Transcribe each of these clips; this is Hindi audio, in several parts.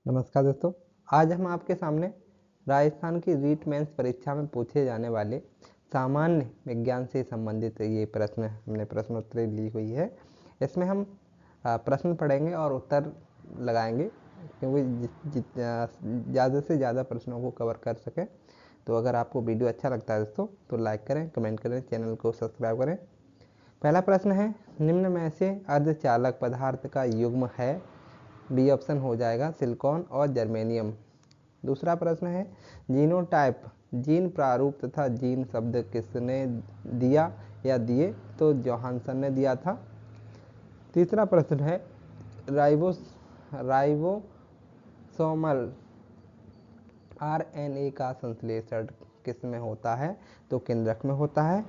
नमस्कार दोस्तों। आज हम आपके सामने राजस्थान की रीट मेंस परीक्षा में पूछे जाने वाले सामान्य विज्ञान से संबंधित ये प्रश्न हमने प्रश्नोत्तरी ली हुई है। इसमें हम प्रश्न पढ़ेंगे और उत्तर लगाएंगे, क्योंकि ज़्यादा से ज़्यादा प्रश्नों को कवर कर सकें। तो अगर आपको वीडियो अच्छा लगता है दोस्तों तो लाइक करें, कमेंट करें, चैनल को सब्सक्राइब करें। पहला प्रश्न है, निम्न में से अर्धचालक पदार्थ का युग्म है? बी ऑप्शन हो जाएगा सिलिकॉन और जर्मेनियम। दूसरा प्रश्न है, जीनोटाइप जीन प्रारूप तथा जीन शब्द किसने दिया या दिए? तो जोहानसन ने दिया था। तीसरा प्रश्न है, राइबोसोमल आरएनए का संश्लेषण किस में होता है? तो केंद्रक में होता है।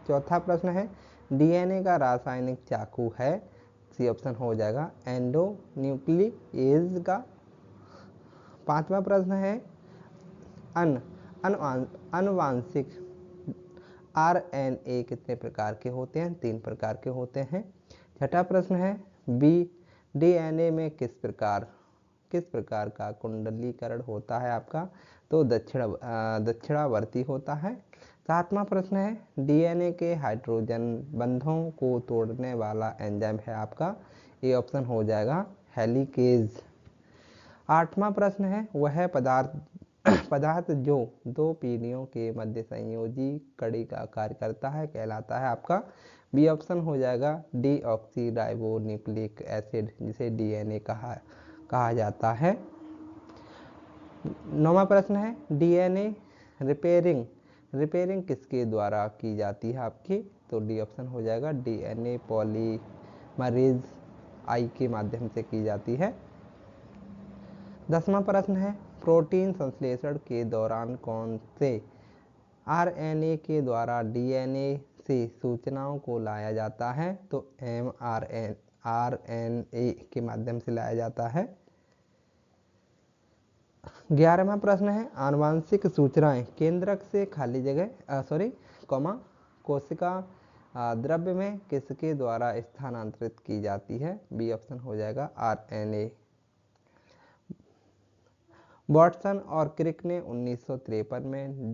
चौथा प्रश्न है, डीएनए का रासायनिक चाकू है? सी ऑप्शन हो जाएगा एंडोन्यूक्लिएज का। पांचवा प्रश्न है, अनुवांशिक आरएनए कितने प्रकार के होते हैं? 3 प्रकार के होते हैं। छठा प्रश्न है, बी डीएनए में किस प्रकार का कुंडलीकरण होता है आपका? तो दक्षिणावर्ती होता है। सातवां प्रश्न है, डीएनए के हाइड्रोजन बंधों को तोड़ने वाला एंजाइम है आपका? ए ऑप्शन हो जाएगा हेलिकेज। आठवां प्रश्न है, वह पदार्थ जो 2 पीढ़ियों के मध्य संयोजी कड़ी का कार्य करता है कहलाता है आपका? बी ऑप्शन हो जाएगा डीऑक्सी राइबो न्यूक्लिक एसिड, जिसे डीएनए कहा जाता है। नौवां प्रश्न है, डीएनए रिपेयरिंग किसके द्वारा की जाती है आपकी? तो डी ऑप्शन हो जाएगा डीएनए पॉलीमरेज आई के माध्यम से की जाती है। 10वां प्रश्न है, प्रोटीन संश्लेषण के दौरान कौन से आरएनए के द्वारा डीएनए से सूचनाओं को लाया जाता है? तो आरएनए के माध्यम से लाया जाता है। 11वां प्रश्न है, आनुवांशिक सूचनाएं केंद्रक से खाली जगह कोशिका द्रव्य में किसके द्वारा स्थानांतरित की जाती है? बी ऑप्शन हो जाएगा आरएनए। वॉटसन और क्रिक ने 1953 में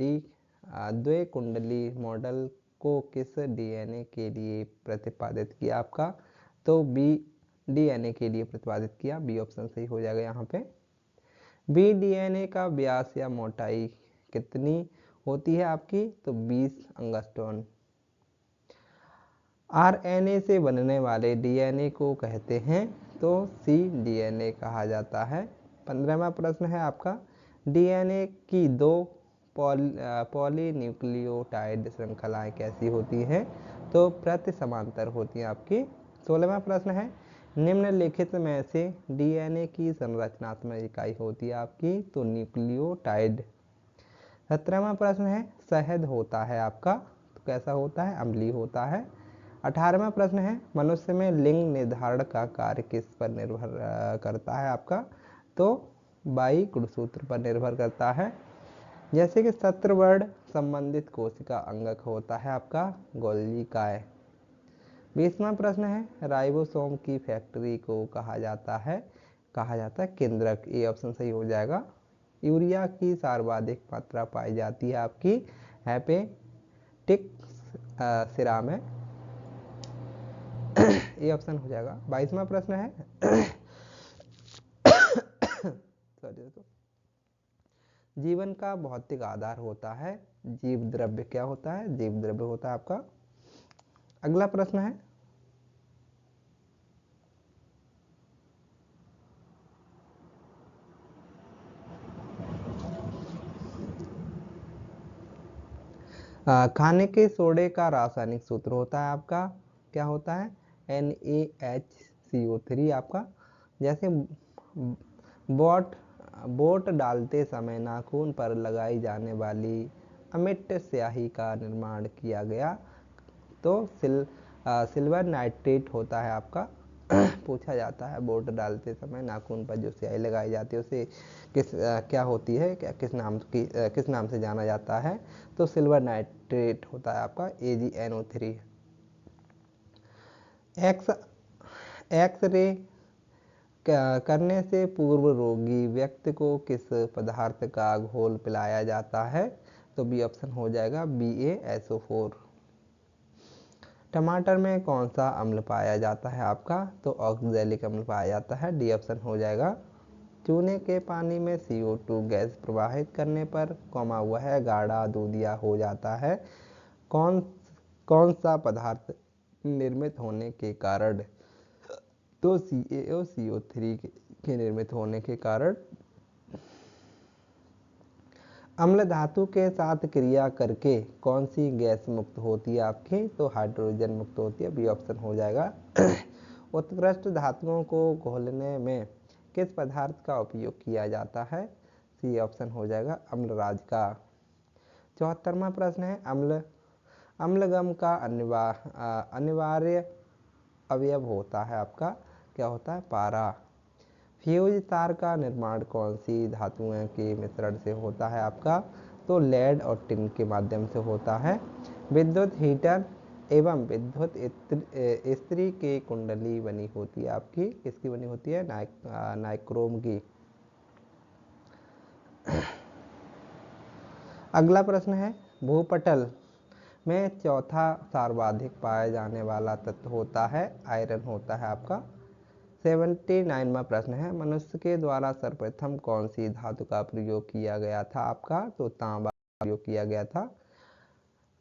द्विकुंडली मॉडल को किस डीएनए के लिए प्रतिपादित किया आपका? तो बी डीएनए के लिए प्रतिपादित किया। बी ऑप्शन सही हो जाएगा यहाँ पे। बी डीएनए का व्यास या मोटाई कितनी होती है आपकी? तो 20 एंगस्ट्रॉम। आरएनए से बनने वाले डीएनए को कहते हैं? तो सी डीएनए कहा जाता है। 15वां प्रश्न है आपका, डीएनए की 2 पॉलीन्यूक्लियोटाइड श्रृंखलाएं कैसी होती हैं? तो प्रति समांतर होती हैं आपकी। 16वां प्रश्न है, निम्नलिखित में से डीएनए की संरचनात्मक इकाई होती है आपकी? तो न्यूक्लियोटाइड। 17वां प्रश्न है, शहद होता है आपका? तो कैसा होता है? अम्लीय होता है। 18वां प्रश्न है, मनुष्य में लिंग निर्धारण का कार्य किस पर निर्भर करता है आपका? तो बाई गुणसूत्र पर निर्भर करता है। जैसे कि सत्रवर्ण संबंधित कोशिका अंगक होता है आपका गोल्गी काय। 20वां प्रश्न है, राइबोसोम की फैक्ट्री को कहा जाता है केंद्रक। ए ऑप्शन सही हो जाएगा। यूरिया की सर्वाधिक मात्रा पाई जाती है आपकी हेपेटिक सिरा में। ए ऑप्शन हो जाएगा। 22वां प्रश्न है जीवन का भौतिक आधार होता है जीव द्रव्य। क्या होता है? जीव द्रव्य होता है आपका। अगला प्रश्न है, खाने के सोडे का रासायनिक सूत्र होता है आपका? क्या होता है? NaHCO3 आपका। जैसे बोट डालते समय नाखून पर लगाई जाने वाली अमिट स्याही का निर्माण किया गया, तो सिल्वर नाइट्रेट होता है आपका। पूछा जाता है बोट डालते समय नाखून पर जो स्याही लगाई जाती है उसे क्या होती है, किस नाम से जाना जाता है? तो सिल्वर नाइट्रेट होता है आपका AgNO3। एक्स रे करने से पूर्व रोगी व्यक्ति को किस पदार्थ का घोल पिलाया जाता है? तो बी ऑप्शन हो जाएगा BaSO4। टमाटर में कौन सा अम्ल पाया जाता है आपका? तो ऑक्सैलिक अम्ल पाया जाता है, डी ऑप्शन हो जाएगा। चूने के पानी में CO2 गैस प्रवाहित करने पर वह गाढ़ा दूधिया हो जाता है, कौन कौन सा पदार्थ निर्मित होने के कारण? तो CaO CO3 के निर्मित होने के कारण। अम्ल धातु के साथ क्रिया करके कौन सी गैस मुक्त होती है आपकी? तो हाइड्रोजन मुक्त होती है, बी ऑप्शन हो जाएगा। उत्कृष्ट धातुओं को घोलने में किस पदार्थ का उपयोग किया जाता है? सी ऑप्शन हो जाएगा अम्लराज का। 74वां प्रश्न है, अम्लगम का अनिवार्य अवयव होता है आपका, क्या होता है? पारा। फ्यूज तार का निर्माण कौन सी धातुओं के मिश्रण से होता है आपका? तो लेड और टिन के माध्यम से होता है। विद्युत हीटर एवं विद्युत इस्त्री की कुंडली बनी होती है आपकी, किसकी बनी होती है? नाइक्रोम की। अगला प्रश्न है, भूपटल में चौथा सर्वाधिक पाया जाने वाला तत्व होता है आयरन होता है आपका। 79वां प्रश्न है, मनुष्य के द्वारा सर्वप्रथम कौन सी धातु का प्रयोग किया गया था आपका? तो तांबा का प्रयोग किया गया था।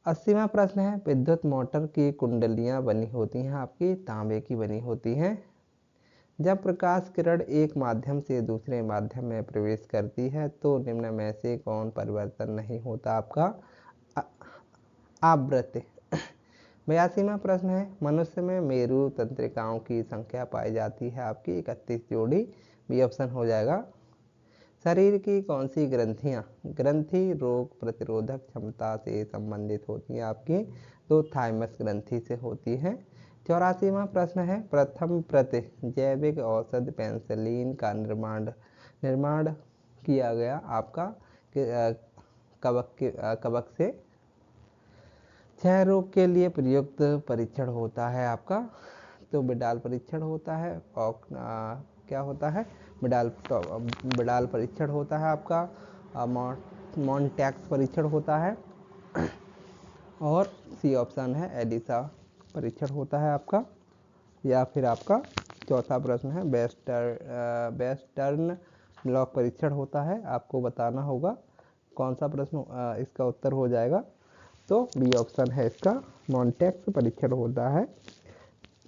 80वां प्रश्न है, विद्युत मोटर की कुंडलियां बनी होती हैं आपकी, तांबे की बनी होती हैं। जब प्रकाश किरण एक माध्यम से दूसरे माध्यम में प्रवेश करती है तो निम्न में से कौन परिवर्तन नहीं होता आपका? आवृत्ति। 82वां प्रश्न है, मनुष्य में मेरु तंत्रिकाओं की संख्या पाई जाती है आपकी 31 जोड़ी, बी ऑप्शन हो जाएगा। शरीर की कौन सी ग्रंथि रोग प्रतिरोधक क्षमता से संबंधित होती है आपकी? तो थाइमस ग्रंथि से होती है। 84वां प्रश्न है, प्रथम प्रति जैविक औषध पेनिसिलिन का निर्माण किया गया आपका कवक से। क्षय रोग के लिए प्रयुक्त परीक्षण होता है आपका, तो बिडाल परीक्षण होता है। और क्या होता है? बिडाल परीक्षण होता है आपका। मॉन्टैक्स परीक्षण होता है। और सी ऑप्शन है एलिसा परीक्षण होता है आपका। या फिर आपका चौथा प्रश्न है, वेस्टर्न ब्लॉक परीक्षण होता है। आपको बताना होगा कौन सा प्रश्न इसका उत्तर हो जाएगा। तो बी ऑप्शन है इसका, मॉन्टैक्स परीक्षण होता है।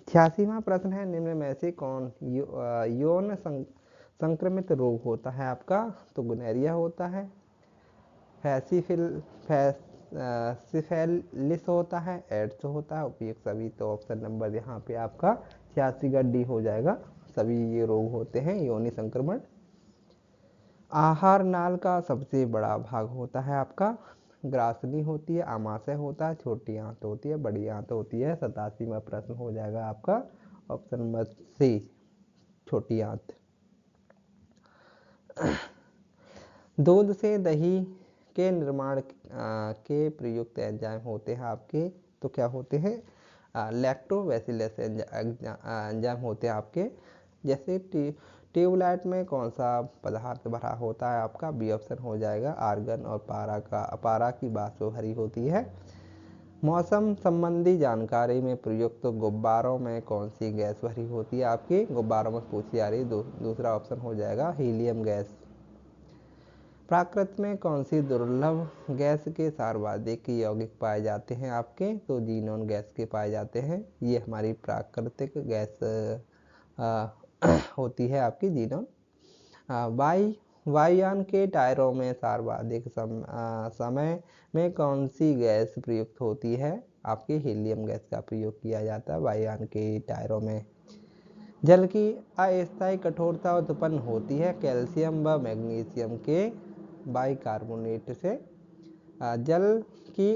86वां प्रश्न है, निम्न में से कौन यौन संक्रमित रोग होता है आपका? तो गुनेरिया होता है। सिफेलिस होता है, एड्स होता है, उपयुक्त सभी। तो ऑप्शन नंबर यहाँ पे आपका 86 का डी हो जाएगा। सभी ये रोग होते हैं यौनी संक्रमण। आहार नाल का सबसे बड़ा भाग होता है आपका, ग्रासनी होती है, आमाशय होता है, छोटी आंत होती है, बड़ी आंत होती है। 87वां प्रश्न हो जाएगा आपका ऑप्शन नंबर सी, छोटी आंत। दूध से दही के निर्माण के प्रयुक्त एंजाइम होते हैं आपके, तो क्या होते हैं? लैक्टोबैसिलस एंजाइम होते हैं आपके। जैसे ट्यूबलाइट में कौन सा पदार्थ भरा होता है आपका? बी ऑप्शन हो जाएगा आर्गन और पारा की बाष्प भरी होती है। मौसम संबंधी जानकारी में प्रयुक्त गुब्बारों में कौन सी गैस भरी होती है आपकी? गुब्बारों में पूछी जा रही दूसरा ऑप्शन हो जाएगा हीलियम गैस। प्रकृति में कौन सी दुर्लभ गैस के सर्वाधिक यौगिक पाए जाते हैं आपके? तो जीनोन गैस के पाए जाते हैं। ये हमारी प्राकृतिक गैस होती है आपकी, जीनोन। वायुयान के टायरों में सर्वाधिक समय में कौन सी गैस प्रयुक्त होती है आपकी? हीलियम गैस का प्रयोग किया जाता है वायुयान के टायरों में। जल की अस्थायी कठोरता उत्पन्न होती है कैल्शियम व मैग्नीशियम के बाइकार्बोनेट से। जल की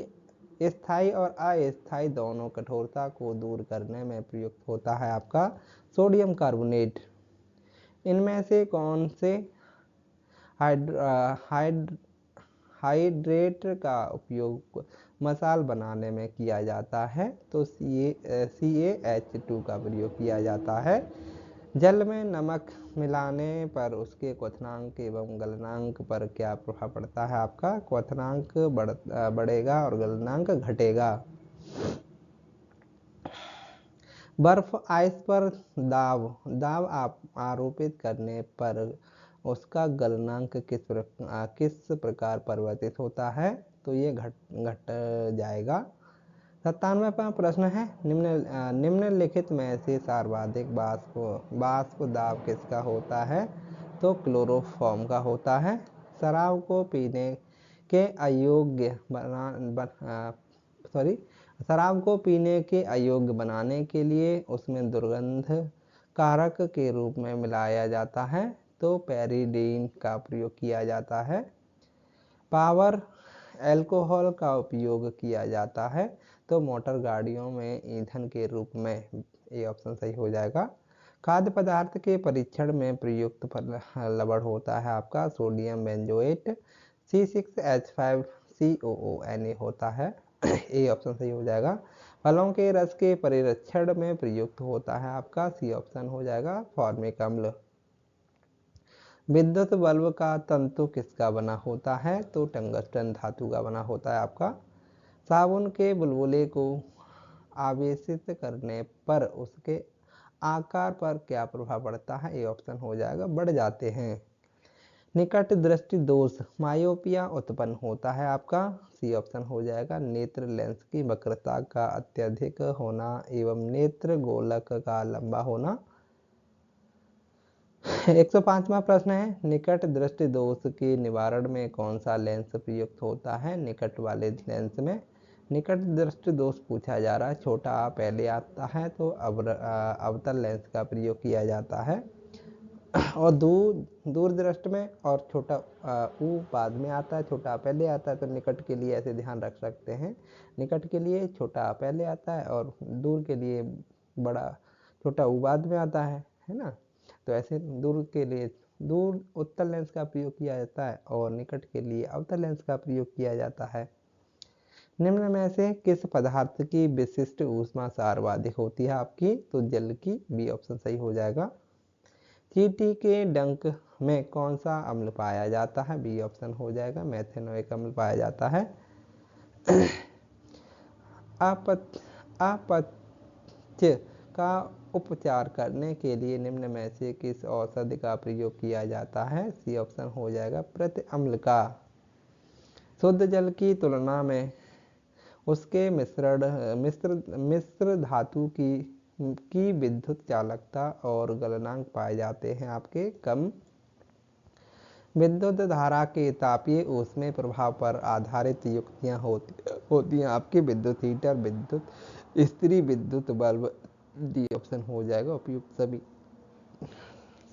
स्थायी और अस्थायी दोनों कठोरता को दूर करने में प्रयुक्त होता है आपका सोडियम कार्बोनेट। इनमें से कौन से हाइड्रेट का उपयोग मसाल बनाने में किया जाता है? तो CaH2 का प्रयोग किया जाता है। जल में नमक मिलाने पर उसके क्वथनांक एवं गलनांक पर क्या प्रभाव पड़ता है? आपका क्वथनांक बढ़ेगा और गलनांक घटेगा। बर्फ आइस पर दाब दाब आप आरोपित करने पर उसका गलनांक किस प्रकार परिवर्तित होता है? तो ये घट जाएगा। 97वां प्रश्न है, निम्नलिखित में से सर्वाधिक वाष्प दाब किसका होता है? तो क्लोरोफॉर्म का होता है। शराब को पीने के अयोग्य शराब को पीने के अयोग्य बनाने के लिए उसमें दुर्गंध कारक के रूप में मिलाया जाता है, तो पेरिडीन का प्रयोग किया जाता है। पावर अल्कोहल का उपयोग किया जाता है, तो मोटर गाड़ियों में ईंधन के रूप में। ये ऑप्शन सही हो जाएगा। खाद्य पदार्थ के परीक्षण में प्रयुक्त लवण होता है आपका सोडियम बेंजोएट C6H5COONA होता है। ये ऑप्शन सही हो जाएगा। फलों के रस के परिरक्षण में प्रयुक्त होता है आपका सी ऑप्शन हो जाएगा फॉर्मिक अम्ल। विद्युत बल्ब का तंतु किसका बना होता है? तो टंगस्टन धातु का बना होता है आपका। साबुन के बुलबुले को आवेशित करने पर उसके आकार पर क्या प्रभाव पड़ता है? ये ऑप्शन हो जाएगा बढ़ जाते हैं। निकट दृष्टि दोष मायोपिया उत्पन्न होता है आपका सी ऑप्शन हो जाएगा नेत्र लेंस की वक्रता का अत्यधिक होना एवं नेत्र गोलक का लंबा होना। 105वां प्रश्न है, निकट दृष्टि दोष के निवारण में कौन सा लेंस प्रयुक्त होता है? निकट वाले लेंस में निकट दृष्टि दोष पूछा जा रहा है। छोटा आ पहले आता है तो अवतल लेंस का प्रयोग किया जाता है और दूर दृष्टि में और छोटा ऊ बाद में आता है, छोटा पहले आता है। तो निकट के लिए ऐसे ध्यान रख सकते हैं, निकट के लिए छोटा पहले आता है और दूर के लिए बड़ा छोटा ऊ बाद में आता है ना। तो ऐसे दूर के लिए दूर उत्तल लेंस का प्रयोग किया जाता है और निकट के लिए अवतल लेंस का प्रयोग किया जाता है। निम्न में से किस पदार्थ की विशिष्ट ऊष्मा सर्वाधिक होती है आपकी? तो जल की। बी ऑप्शन सही हो जाएगा। चींटी के डंक में कौन सा अम्ल पाया जाता है? बी ऑप्शन हो जाएगा मेथेनोइक अम्ल पाया जाता है। अपच का उपचार करने के लिए निम्न में से किस औषधि का प्रयोग किया जाता है? सी ऑप्शन हो जाएगा प्रति अम्ल का। शुद्ध जल की तुलना में उसके मिश्र धातु की विद्युत चालकता और गलनांक पाए जाते हैं आपके कम। विद्युत धारा के तापीय ऊष्मीय प्रभाव पर आधारित युक्तियां होती हैं आपके विद्युत हीटर, विद्युत इस्त्री, विद्युत बल्ब। डी ऑप्शन हो जाएगा उपयुक्त सभी।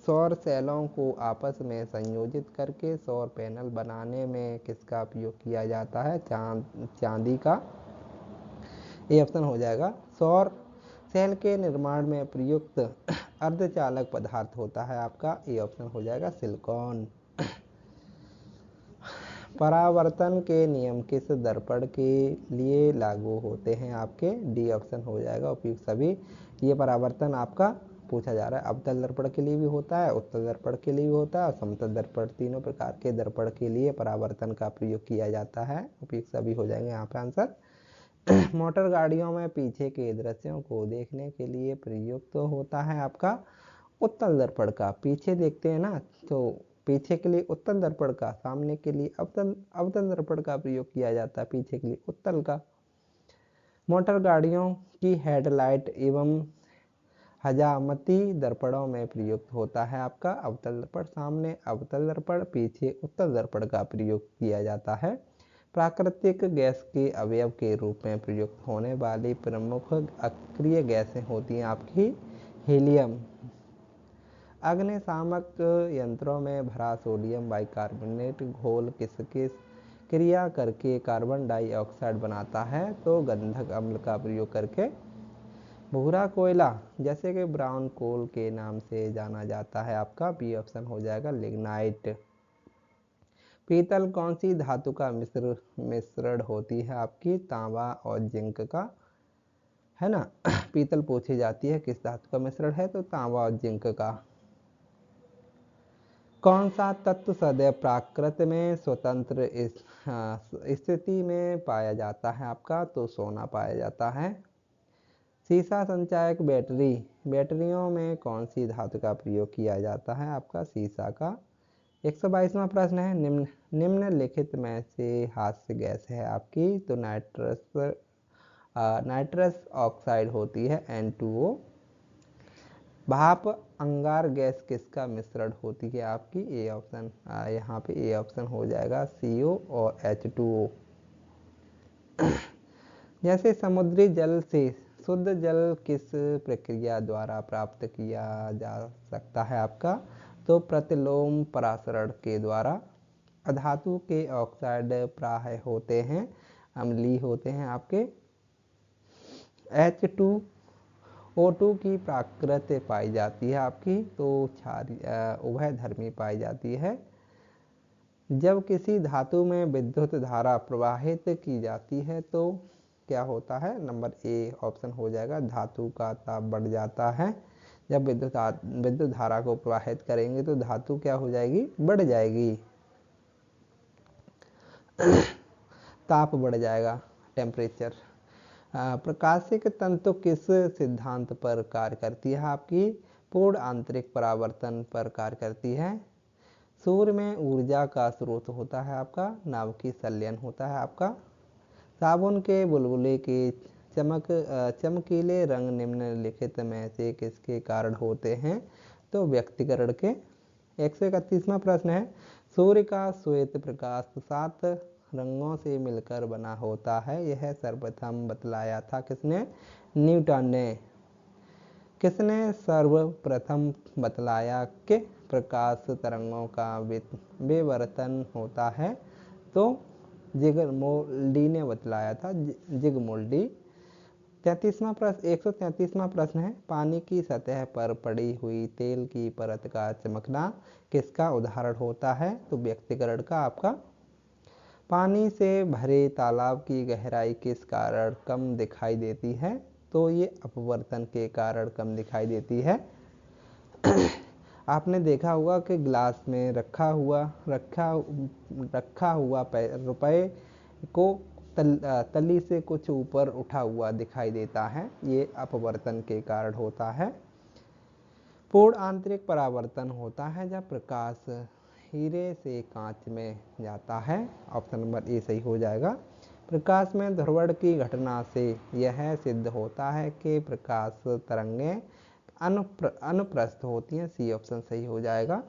सौर सेलों को आपस में संयोजित करके सौर पैनल बनाने में किसका उपयोग किया जाता है? चांदी का। ये ऑप्शन हो जाएगा। सौर सेल के निर्माण में प्रयुक्त अर्धचालक पदार्थ होता है आपका। ये ऑप्शन हो जाएगा सिलिकॉन। परावर्तन के नियम किस दर्पण के लिए लागू होते हैं आपके? डी ऑप्शन हो जाएगा उपयुक्त सभी। ये परावर्तन आपका पूछा जा रहा है अवतल दर्पण के लिए भी होता है, उत्तल दर्पण के लिए भी होता है और समतल दर्पण, तीनों प्रकार के दर्पण के लिए परावर्तन का प्रयोग किया जाता है। उपयुक्त सभी हो जाएंगे यहाँ पे आंसर। मोटर गाड़ियों में पीछे के दृश्यों को देखने के लिए प्रयुक्त होता है आपका उत्तल दर्पण का। पीछे देखते हैं ना, तो पीछे के लिए उत्तल दर्पण का, सामने के लिए अवतल दर्पण का प्रयोग किया जाता है, पीछे के लिए उत्तल का। मोटर गाड़ियों की हेडलाइट एवं हजामती दर्पणों में प्रयुक्त होता है आपका अवतल दर्पण। सामने अवतल दर्पण, पीछे उत्तल दर्पण का प्रयोग किया जाता है। प्राकृतिक गैस के अवयव के रूप में प्रयुक्त होने वाली प्रमुख अक्रिय गैसें होती हैं आपकी हीलियम। अग्निशामक यंत्रों में भरा सोडियम बाइकार्बोनेट घोल किसके क्रिया करके कार्बन डाइऑक्साइड बनाता है? तो गंधक अम्ल का प्रयोग करके। भूरा कोयला जैसे कि ब्राउन कोल के नाम से जाना जाता है आपका। बी ऑप्शन हो जाएगा लिग्नाइट। पीतल कौन सी धातु का मिश्रण होती है आपकी? तांबा और जिंक का। है ना। पीतल पूछी जाती है किस धातु का मिश्रण है, तो तांबा और जिंक का। कौन सा तत्व सदैव प्राकृत में स्वतंत्र स्थिति में पाया जाता है आपका, तो सोना पाया जाता है। सीसा संचायक बैटरी, बैटरियों में कौन सी धातु का प्रयोग किया जाता है आपका, सीसा का। 122वां प्रश्न है, निम्नलिखित में से हास्य गैस है आपकी, तो नाइट्रस ऑक्साइड होती है N2O। भाप अंगार गैस किसका मिश्रण होती है आपकी, ए ऑप्शन, यहाँ पे ए ऑप्शन हो जाएगा CO और H2O। जैसे समुद्री जल से शुद्ध जल किस प्रक्रिया द्वारा प्राप्त किया जा सकता है आपका, तो प्रतिलोम परासरण के द्वारा। अधातु के ऑक्साइड प्राय होते हैं अम्लीय होते हैं आपके। H2O2 की प्राकृत पाई जाती है आपकी, तो उभयधर्मी पाई जाती है। जब किसी धातु में विद्युत धारा प्रवाहित की जाती है तो क्या होता है, नंबर ए ऑप्शन हो जाएगा, धातु का ताप बढ़ जाता है। जब विद्युत धारा को प्रवाहित करेंगे तो धातु क्या हो जाएगी, बढ़ जाएगी, ताप बढ़ जाएगा, टेम्परेचर। प्रकाशिक तंतु किस सिद्धांत पर कार्य करती है आपकी, पूर्ण आंतरिक परावर्तन पर कार्य करती है। सूर्य में ऊर्जा का स्रोत होता है आपका, नाभिकीय संलयन होता है आपका। साबुन के बुलबुले के चमकीले रंग निम्नलिखित में से किसके कारण होते हैं, तो व्यक्तिकरण के। 131वां प्रश्न है, सूर्य का श्वेत प्रकाश 7 रंगों से मिलकर बना होता है, यह सर्वप्रथम बतलाया था किसने, न्यूटन ने। किसने सर्वप्रथम बतलाया कि प्रकाश तरंगों का विवर्तन होता है, तो जिगमोल्डी ने बतलाया था, जिगमोल्डी। 133वां प्रश्न है, पानी की सतह पर पड़ी हुई तेल की परत का चमकना किसका उदाहरण होता है, तो व्यक्तिकरण का आपका। पानी से भरे तालाब की गहराई किस कारण कम दिखाई देती है, तो ये अपवर्तन के कारण कम दिखाई देती है। आपने देखा होगा कि ग्लास में रखा हुआ रुपए को तली से कुछ ऊपर उठा हुआ दिखाई देता है, ये अपवर्तन के कारण होता है। पूर्ण आंतरिक परावर्तन होता है जब प्रकाश हीरे से कांच में जाता है, ऑप्शन नंबर ए सही हो जाएगा। प्रकाश में ध्रुवण की घटना से यह सिद्ध होता है कि प्रकाश तरंगें अनुप्रस्थ होती हैं, सी ऑप्शन सही हो जाएगा।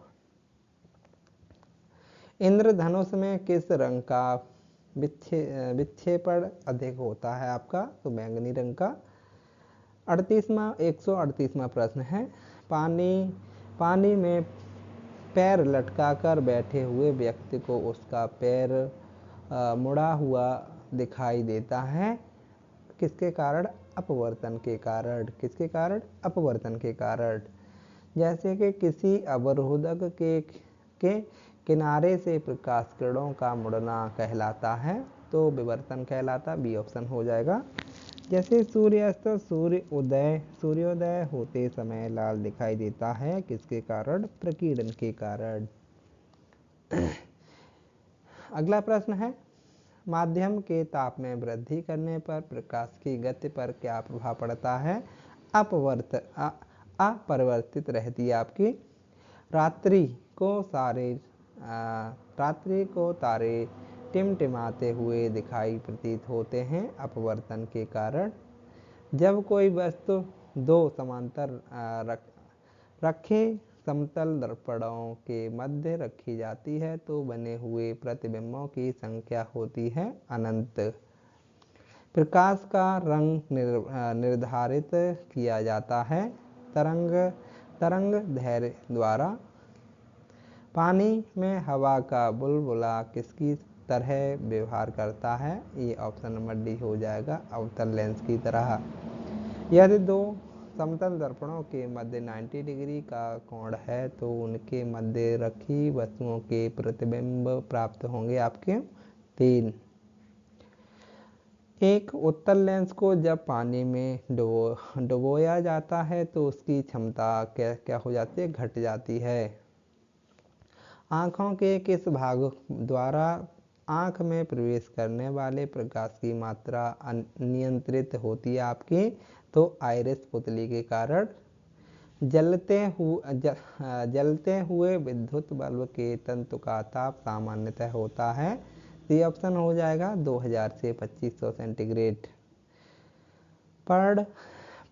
इंद्रधनुष में किस रंग का विक्षेपण अधिक होता है आपका, तो बैंगनी रंग का। 138वां प्रश्न है, पानी में पैर लटकाकर बैठे हुए व्यक्ति को उसका पैर मुड़ा हुआ दिखाई देता है, किसके कारण, अपवर्तन के कारण। किसके कारण, अपवर्तन के कारण। जैसे कि किसी अवरोधक के किनारे से प्रकाश किरणों का मुड़ना कहलाता है, तो विवर्तन कहलाता, बी ऑप्शन हो जाएगा। जैसे सूर्यास्त सूर्योदय होते समय लाल दिखाई देता है, किसके कारण, प्रकीर्णन के कारण। अगला प्रश्न है, माध्यम के ताप में वृद्धि करने पर प्रकाश की गति पर क्या प्रभाव पड़ता है, अपरिवर्तित रहती है आपकी। रात्रि को तारे टिमटिमाते हुए दिखाई प्रतीत होते हैं, अपवर्तन के कारण। जब कोई वस्तु दो समांतर रखे समतल दर्पणों के मध्य रखी जाती है तो बने हुए प्रतिबिंबों की संख्या होती है अनंत। प्रकाश का रंग निर्धारित किया जाता है तरंग दैर्घ्य द्वारा। पानी में हवा का बुलबुला किसकी तरह व्यवहार करता है, ये ऑप्शन नंबर डी हो जाएगा, अवतल लेंस की तरह। यदि दो समतल दर्पणों के मध्य 90 डिग्री का कोण है तो उनके मध्य रखी वस्तुओं के प्रतिबिंब प्राप्त होंगे आपके 3। एक उत्तल लेंस को जब पानी में डुबोया जाता है तो उसकी क्षमता क्या क्या हो जाती है, घट जाती है। आँखों के किस भाग द्वारा आँख में प्रवेश करने वाले प्रकाश की मात्रा नियंत्रित होती है आपकी, तो आइरिस पुतली के कारण। जलते हुए विद्युत बल्ब के तंतु का ताप सामान्यतः होता है, ये ऑप्शन हो जाएगा 2000 से 2500 सेंटीग्रेड।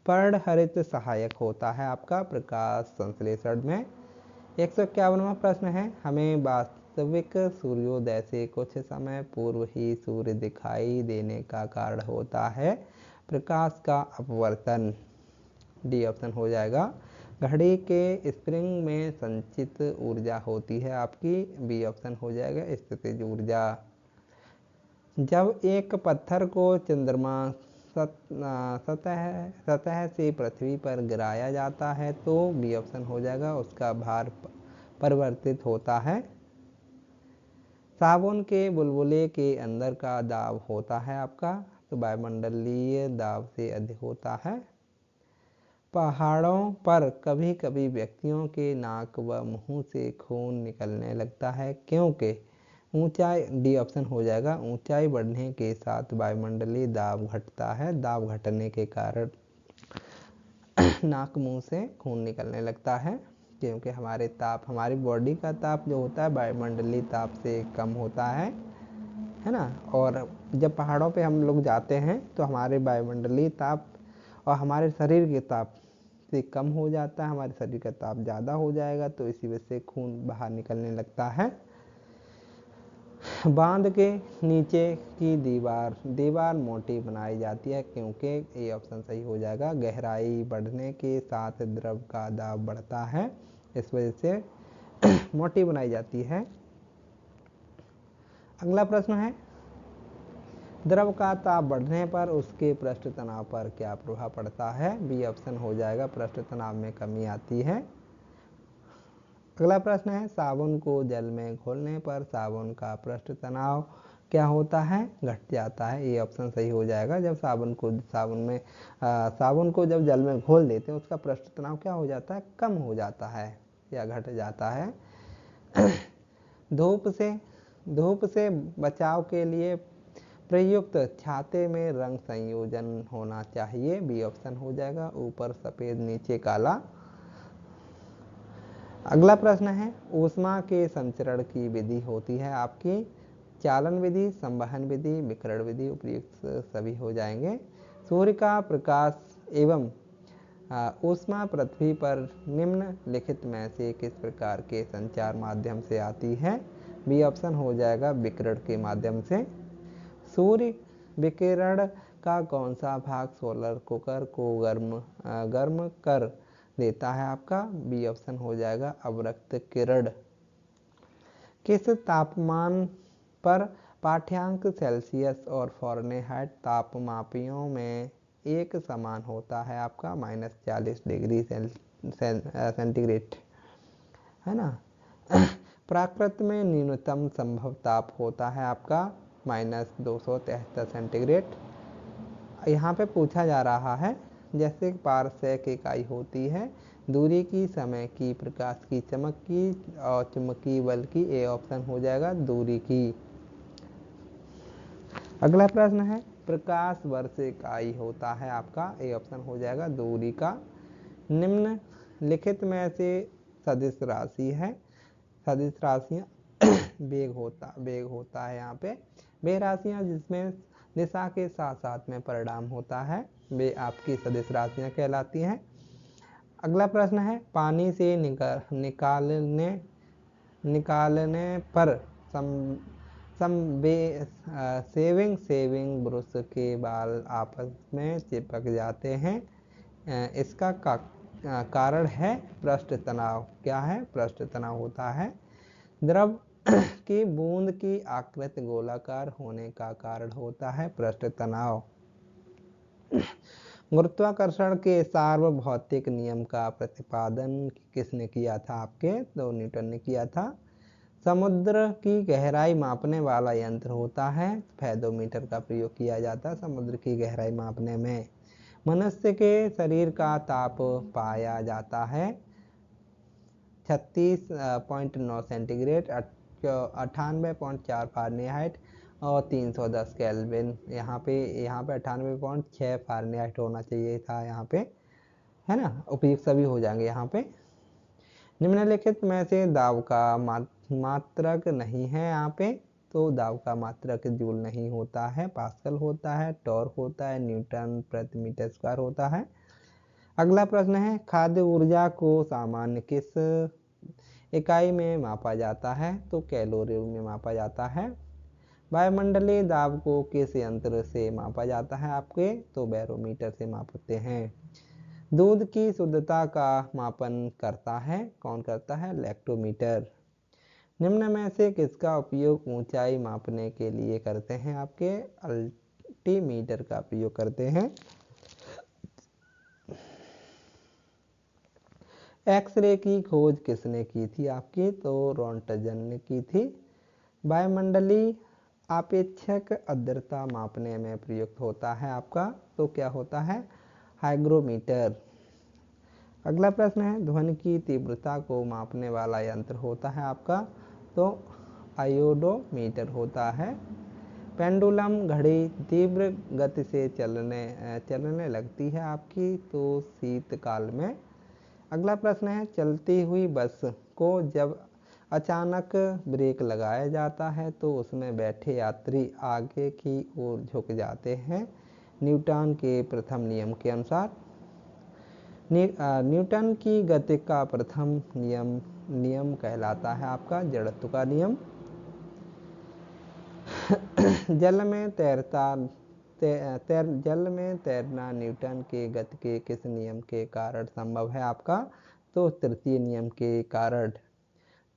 पर्ण हरित सहायक होता है आपका प्रकाश संश्लेषण में। 151वां प्रश्न है, हमें वास्तविक सूर्योदय से कुछ समय पूर्व ही सूर्य दिखाई देने का कारण होता है प्रकाश का अपवर्तन, डी ऑप्शन हो जाएगा। घड़ी के स्प्रिंग में संचित ऊर्जा होती है आपकी, बी ऑप्शन हो जाएगा स्थितिज ऊर्जा। जब एक पत्थर को चंद्रमा सतह से पृथ्वी पर गिराया जाता है तो बी ऑप्शन हो जाएगा उसका भार परिवर्तित होता है। साबुन के बुलबुले के अंदर का दाब होता है आपका, तो वायुमंडलीय दाब से अधिक होता है। पहाड़ों पर कभी कभी व्यक्तियों के नाक व मुंह से खून निकलने लगता है क्योंकि ऊंचाई, डी ऑप्शन हो जाएगा ऊंचाई बढ़ने के साथ वायुमंडलीय दाब घटता है, दाब घटने के कारण नाक मुंह से खून निकलने लगता है क्योंकि हमारी बॉडी का ताप जो होता है वायुमंडलीय ताप से कम होता है ना। और जब पहाड़ों पे हम लोग जाते हैं तो हमारे वायुमंडलीय ताप और हमारे शरीर के ताप से कम हो जाता है, हमारे शरीर का ताप ज़्यादा हो जाएगा तो इसी वजह से खून बाहर निकलने लगता है। बांध के नीचे की दीवार मोटी बनाई जाती है क्योंकि ये ऑप्शन सही हो जाएगा गहराई बढ़ने के साथ द्रव का दाब बढ़ता है, इस वजह से मोटी बनाई जाती है। अगला प्रश्न है, द्रव का ताप बढ़ने पर उसके पृष्ठ तनाव पर क्या प्रभाव पड़ता है, बी ऑप्शन हो जाएगा पृष्ठ तनाव में कमी आती है। अगला प्रश्न है, साबुन को जल में घोलने पर साबुन का पृष्ठ तनाव क्या होता है, घट जाता है, ये ऑप्शन सही हो जाएगा। जब साबुन को जब जल में घोल देते हैं उसका पृष्ठ तनाव क्या हो जाता है, कम हो जाता है या घट जाता है। धूप से बचाव के लिए प्रयुक्त छाते में रंग संयोजन होना चाहिए, बी ऑप्शन हो जाएगा ऊपर सफेद नीचे काला। अगला प्रश्न है, ऊष्मा के संचरण की विधि होती है आपकी चालन विधि, संवहन विधि, विकिरण विधि, उपयुक्त सभी हो जाएंगे। सूर्य का प्रकाश एवं ऊष्मा पृथ्वी पर निम्नलिखित में से किस प्रकार के संचार माध्यम से आती है, बी ऑप्शन हो जाएगा विकिरण के माध्यम से। सूर्य विकिरण का कौन सा भाग सोलर कुकर को गर्म कर देता है आपका, बी ऑप्शन हो जाएगा अवरक्त किरण। किस तापमान पर पाठ्यांक सेल्सियस और फ़ारेनहाइट तापमापियों में एक समान होता है आपका, -40 डिग्री सेंटीग्रेड है ना। प्राकृत में न्यूनतम संभव ताप होता है आपका -273 सेंटीग्रेड। यहाँ पे पूछा जा रहा है जैसे पारसेक इकाई होती है दूरी की, समय की, प्रकाश की, चमक की और चुंबकीय बल की, ए ऑप्शन हो जाएगा दूरी की। अगला प्रश्न है, प्रकाश वर्ष इकाई होता है आपका, ए ऑप्शन हो जाएगा दूरी का। निम्नलिखित में से सदिश राशि है, सदिश राशियाँ वेग होता है यहाँ पे, वे राशियाँ जिसमें दिशा के साथ साथ में परिणाम होता है वे आपकी सदिश राशियाँ कहलाती हैं। अगला प्रश्न है, पानी से निकालने पर सेविंग ब्रश के बाल आपस में चिपक जाते हैं, इसका कारण है पृष्ठ तनाव। क्या है, पृष्ठ तनाव होता है। द्रव की बूंद की आकृति गोलाकार होने का कारण होता है पृष्ठ तनाव। गुरुत्वाकर्षण के सार्वभौतिक नियम का प्रतिपादन किसने किया था आपके, तो न्यूटन ने किया था। समुद्र की गहराई मापने वाला यंत्र होता है, फेदोमीटर का प्रयोग किया जाता है समुद्र की गहराई मापने में। मनुष्य के शरीर का ताप पाया जाता है 36.9 सेंटीग्रेड, 98.4 फारेनहाइट और 310 केल्विन। यहाँ पे 98.6 फारेनहाइट होना चाहिए था यहाँ पे, है ना, उपयुक्त सभी हो जाएंगे यहाँ पे। निम्नलिखित में से दाब का मात्रक नहीं है यहाँ पे, तो दाब का मात्रक जूल नहीं होता है, पास्कल होता है, टॉर्क होता है, न्यूटन प्रति मीटर स्क्वायर होता है। अगला प्रश्न है, खाद्य ऊर्जा को सामान्य किस इकाई में मापा जाता है, तो कैलोरी में मापा जाता है। वायुमंडलीय दाब को किस यंत्र से मापा जाता है आपके, तो बैरोमीटर से मापते हैं। दूध की शुद्धता का मापन करता है, कौन करता है, लैक्टोमीटर। निम्न में से किसका उपयोग ऊंचाई मापने के लिए करते हैं आपके, अल्टीमीटर का प्रयोग करते हैं। एक्सरे की खोज किसने की थी आपकी, तो रॉन्टजन ने की थी। वायुमंडलीय आपेक्षिक आर्द्रता मापने में प्रयुक्त होता है आपका, तो क्या होता है, हाइग्रोमीटर। अगला प्रश्न है, ध्वनि की तीव्रता को मापने वाला यंत्र होता है आपका, तो आयोडोमीटर होता है। पेंडुलम घड़ी तीव्र गति से चलने लगती है आपकी, तो शीतकाल में। अगला प्रश्न है, चलती हुई बस को जब अचानक ब्रेक लगाया जाता है तो उसमें बैठे यात्री आगे की ओर झुक जाते हैं, न्यूटन के प्रथम नियम के अनुसार। न्यूटन की गति का प्रथम नियम कहलाता है आपका जड़त्व का नियम। जल में तैरना न्यूटन के गति के किस नियम के कारण संभव है आपका, तो तृतीय नियम के कारण।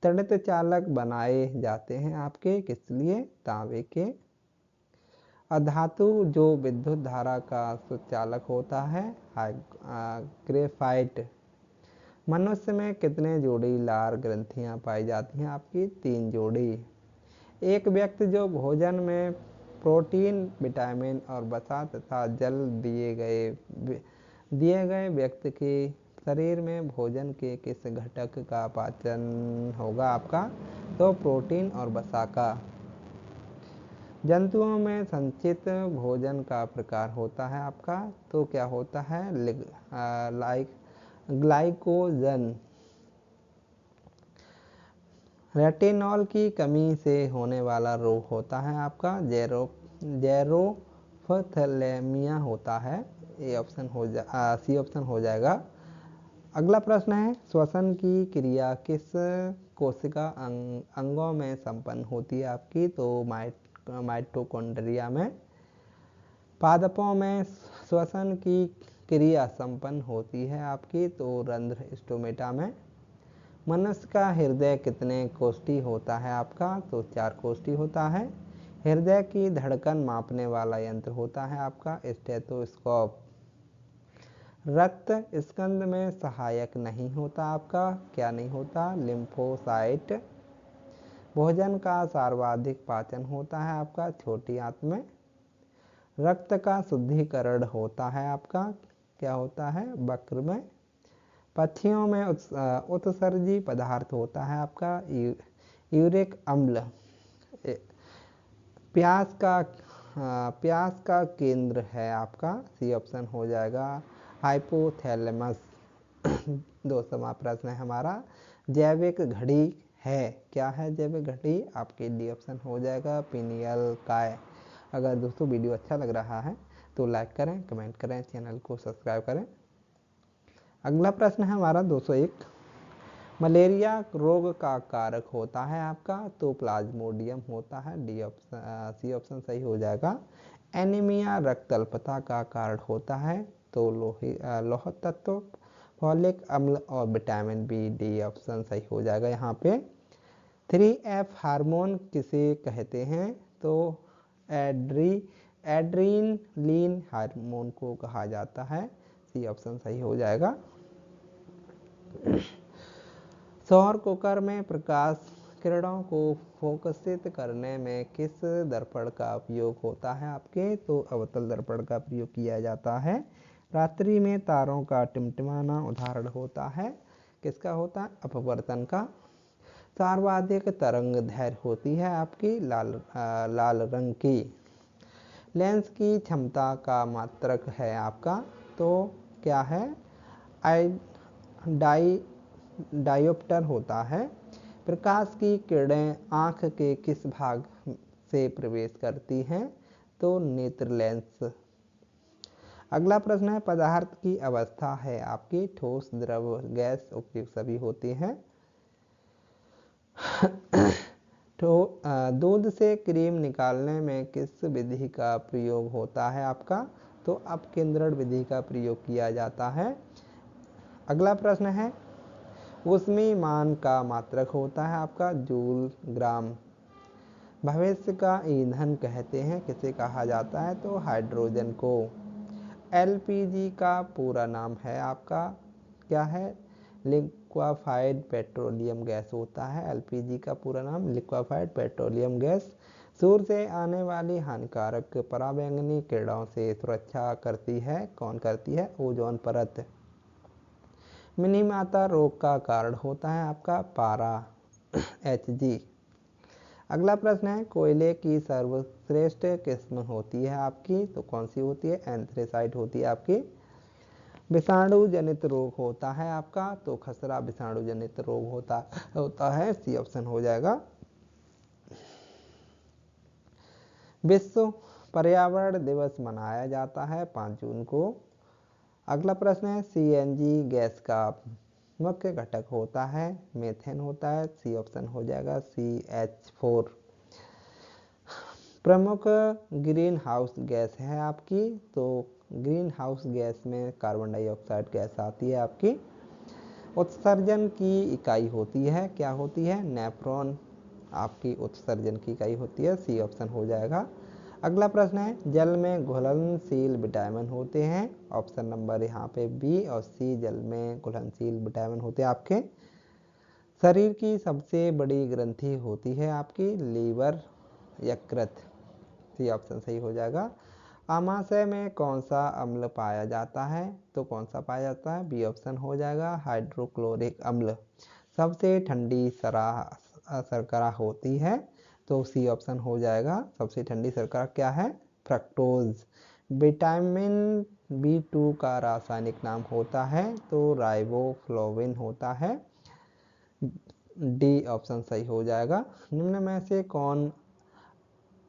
तड़ित चालक बनाए जाते हैं आपके किस लिए, तांबे के। अधातु जो विद्युत धारा का सुचालक होता है, ग्रेफाइट। मनुष्य में कितने जोड़ी लार ग्रंथियां पाई जाती हैं आपकी, 3 जोड़ी। एक व्यक्ति जो भोजन में प्रोटीन, विटामिन और वसा तथा जल दिए गए व्यक्ति के शरीर में भोजन के किस घटक का पाचन होगा आपका, तो प्रोटीन और वसा का। जंतुओं में संचित भोजन का प्रकार होता है आपका, तो क्या होता है, ग्लाइकोजन। रेटिनॉल की कमी से होने वाला रोग होता है आपका जेरोफ्थैलेमिया होता है, सी ऑप्शन हो जाएगा। अगला प्रश्न है, श्वसन की क्रिया किस कोशिका अंगों में संपन्न होती है आपकी, तो माइटोकॉन्ड्रिया में। पादपों में श्वसन की क्रिया संपन्न होती है आपकी, तो रंध्र स्टोमेटा में। मनुष्य का हृदय कितने कोष्ठी होता है आपका, तो 4 कोष्ठी होता है। हृदय की धड़कन मापने वाला यंत्र होता है आपका स्टेथोस्कोप। रक्त स्कंद में सहायक नहीं होता आपका, क्या नहीं होता, लिम्फोसाइट। भोजन का सर्वाधिक पाचन होता है आपका छोटी आंत में। रक्त का शुद्धिकरण होता है आपका, क्या होता है, वक्र में। पक्षियों में उत्सर्जी पदार्थ होता है आपका यूरिक अम्ल। प्यास का केंद्र है आपका, सी ऑप्शन हो जाएगा हाइपोथैलेमस। 200वां प्रश्न है हमारा, जैविक घड़ी है, क्या है जैविक घड़ी आपके, डी ऑप्शन हो जाएगा पिनियल काय। अगर दोस्तों वीडियो अच्छा लग रहा है तो लाइक करें, कमेंट करें, चैनल को सब्सक्राइब करें। अगला प्रश्न है हमारा 201, मलेरिया रोग का कारक होता है आपका, तो प्लाज्मोडियम होता है, डी ऑप्शन सी ऑप्शन सही हो जाएगा। एनीमिया रक्त अल्पता का कारण होता है, तो लौह तत्व, फॉलिक अम्ल और विटामिन बी, डी ऑप्शन सही हो जाएगा यहाँ पे। 3F हार्मोन किसे कहते हैं, तो एड्रीनलिन हार्मोन को कहा जाता है, सी ऑप्शन सही हो जाएगा। सौर कुकर में प्रकाश किरणों को फोकसित करने में किस दर्पण का उपयोग होता है आपके? तो अवतल दर्पण का प्रयोग किया जाता है। रात्रि में तारों का टिमटिमाना उदाहरण होता है, किसका होता है? अपवर्तन का। सर्वाधिक तरंग दैर्घ्य होती है आपकी लाल रंग की। लेंस की क्षमता का मात्रक है आपका, तो क्या है? डायोप्टर होता है। प्रकाश की किरणें आँख के किस भाग से प्रवेश करती हैं? तो नेत्र लेंस। अगला प्रश्न है, पदार्थ की अवस्था है आपकी ठोस, द्रव, गैस, उपयुक्त सभी होती हैं। दूध से क्रीम निकालने में किस विधि का प्रयोग होता है आपका? तो अपकेंद्रण विधि का प्रयोग किया जाता है। अगला प्रश्न है, ऊष्मीमान का मात्रक होता है आपका जूल, ग्राम। भविष्य का ईंधन कहते हैं, किसे कहा जाता है? तो हाइड्रोजन को। एलपीजी का पूरा नाम है आपका, क्या है? लिक्वाफाइड पेट्रोलियम गैस होता है। एलपीजी का पूरा नाम लिक्वाफाइड पेट्रोलियम गैस। सूर्य से आने वाली हानिकारक पराबैंगनी किरणों से सुरक्षा करती है, कौन करती है? ओजोन परत। मिनीमाता रोग का कारण होता है आपका पारा, HG। अगला प्रश्न है, कोयले की सर्वश्रेष्ठ किस्म होती है आपकी, तो कौन सी होती है? एंथ्रेसाइट होती है आपकी। विषाणु जनित रोग होता है आपका, तो खसरा विषाणु जनित रोग होता है, सी ऑप्शन हो जाएगा। विश्व पर्यावरण दिवस मनाया जाता है 5 जून को। अगला प्रश्न है, CNG गैस का मुख्य घटक होता है, मीथेन होता है, सी ऑप्शन हो जाएगा, CH4। प्रमुख ग्रीन हाउस गैस है आपकी, तो ग्रीन हाउस गैस में कार्बन डाइऑक्साइड गैस आती है आपकी। उत्सर्जन की इकाई होती है, क्या होती है? नेफ्रॉन आपकी उत्सर्जन की इकाई होती है, सी ऑप्शन हो जाएगा। अगला प्रश्न है, जल में घुलनशील विटामिन होते हैं, ऑप्शन नंबर यहाँ पे बी और सी जल में घुलनशील विटामिन होते हैं आपके। शरीर की सबसे बड़ी ग्रंथि होती है आपकी लीवर, यकृत, सी ऑप्शन सही हो जाएगा। आमाशय में कौन सा अम्ल पाया जाता है? तो कौन सा पाया जाता है? बी ऑप्शन हो जाएगा, हाइड्रोक्लोरिक अम्ल। सबसे ठंडी शर्करा होती है, तो सी ऑप्शन हो जाएगा, सबसे ठंडी शर्करा क्या है? फ्रक्टोज। विटामिन B2 का रासायनिक नाम होता है, तो राइबोफ्लोविन होता है, डी ऑप्शन सही हो जाएगा। निम्न में से कौन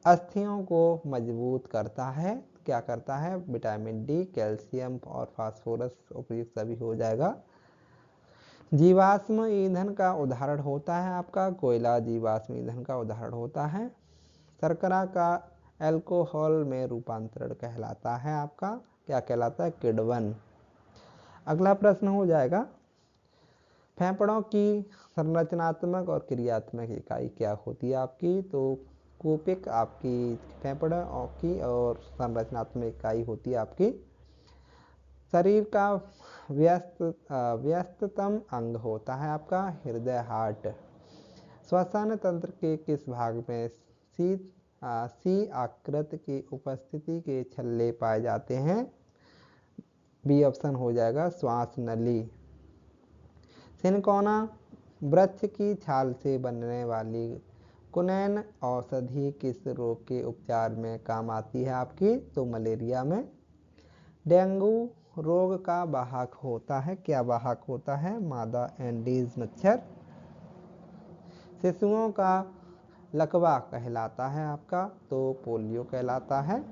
अस्थियों को मजबूत करता है? क्या करता है? विटामिन डी, कैल्शियम और फास्फोरस उपयुक्त सभी हो जाएगा। जीवाश्म ईंधन का उदाहरण होता है आपका कोयला, जीवाश्म ईंधन का उदाहरण होता है। शर्करा का अल्कोहल में रूपांतरण कहलाता है आपका, क्या कहलाता है? किण्वन। अगला प्रश्न हो जाएगा, फेफड़ों की संरचनात्मक और क्रियात्मक इकाई क्या होती है आपकी? तो कूपिक आपकी फेफड़ों की और संरचनात्मक इकाई होती है आपकी। शरीर का व्यस्ततम अंग होता है आपका हृदय, हार्ट। श्वसन तंत्र के किस भाग में सी आकृति की उपस्थिति के छल्ले पाए जाते हैं? बी ऑप्शन हो जाएगा, श्वास नली। सिनकोना वृक्ष की छाल से बनने वाली कुनैन औषधि किस रोग के उपचार में काम आती है आपकी? तो मलेरिया में। डेंगू रोग का वाहक होता है, क्या वाहक होता है? मादा एंडीज मच्छर। शिशुओं का लकवा कहलाता है आपका, तो पोलियो कहलाता है।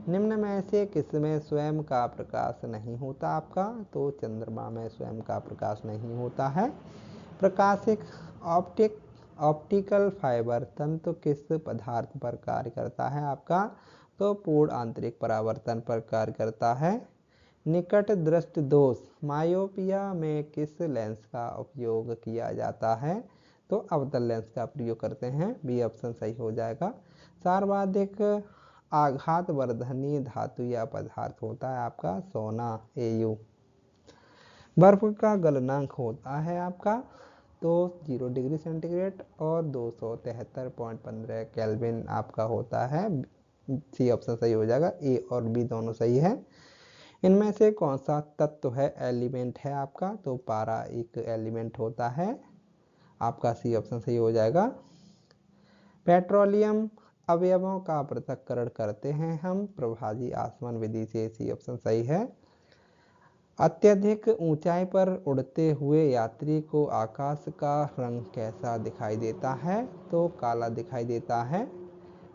निम्न में से किसमें स्वयं का प्रकाश नहीं होता आपका? तो चंद्रमा में स्वयं का प्रकाश नहीं होता है। प्रकाशिक ऑप्टिकल फाइबर तंतु किस पदार्थ पर कार्य करता है आपका? तो पूर्ण आंतरिक परावर्तन पर कार्य करता है। निकट दृष्टि दोष मायोपिया में किस लेंस का उपयोग किया जाता है? तो अवतल लेंस का प्रयोग करते हैं, बी ऑप्शन सही हो जाएगा। सर्वाधिक आघात वर्धनीय धातु या पदार्थ होता है आपका सोना, AU। बर्फ का गलनांक होता है आपका तो 0 डिग्री सेंटीग्रेड और 273.15 केल्विन आपका होता है। सी ऑप्शन सही हो जाएगा, ए और बी दोनों सही है। इनमें से कौन सा तत्व है, एलिमेंट है आपका, तो पारा एक एलिमेंट होता है, आपका सी ऑप्शन सही हो जाएगा। पेट्रोलियम अवयवों का पृथक्करण करते हैं हम प्रभाजी आसमान विधि से, सी ऑप्शन सही है। अत्यधिक ऊंचाई पर उड़ते हुए यात्री को आकाश का रंग कैसा दिखाई देता है, तो काला दिखाई देता है।